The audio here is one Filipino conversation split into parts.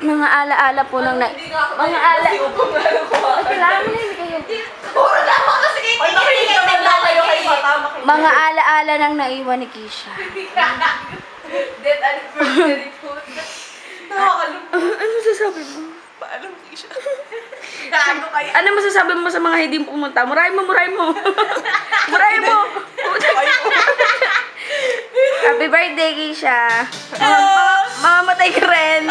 Mga alaala po ng mga ala. Kailangan mo na yun kayo. Puro na ako kasi Mga alaala ng naiwan ni Keisha. Dead anniversary food. Nakakalungkot. Ano masasabi mo? Paalam Keisha. Gago kayo. Ano masasabi mo sa mga hindi pumunta? Murahin mo, murahin mo. Murahin mo. Happy birthday, Keisha. Mamamatay ka rin.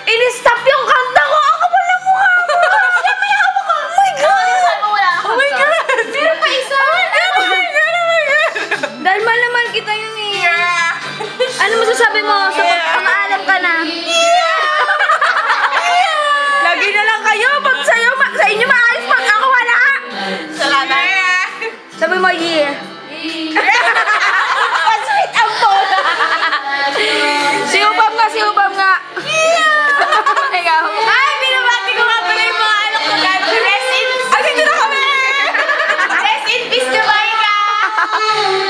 In-stop yung kanta ko. Ako pala mukha mo. Siya may hawak ko. Oh my God. Oh my God. Meron pa isa. Oh my God. Oh my God. Dahil malaman kita yun eh. Ano masasabi mo? Sa pagpapaalam ka na. Lagi na lang kayo. Pag sa inyo maayos, pag ako wala. Salamat. Sabi mo, yeah. Sweet ang bola. Siubam nga, siubam nga. Ikaw. Ay, binabati ko nga pala yung mga anak ko dahil rest in... Ay, dito na kami! Rest in peace, Jamaica!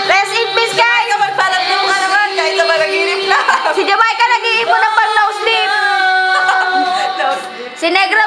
Rest in peace, guys! Magpalatlo ka naman kahit na managinip lang. Si Jamaica nag-iipon ng pang-nose sleep. Si Negra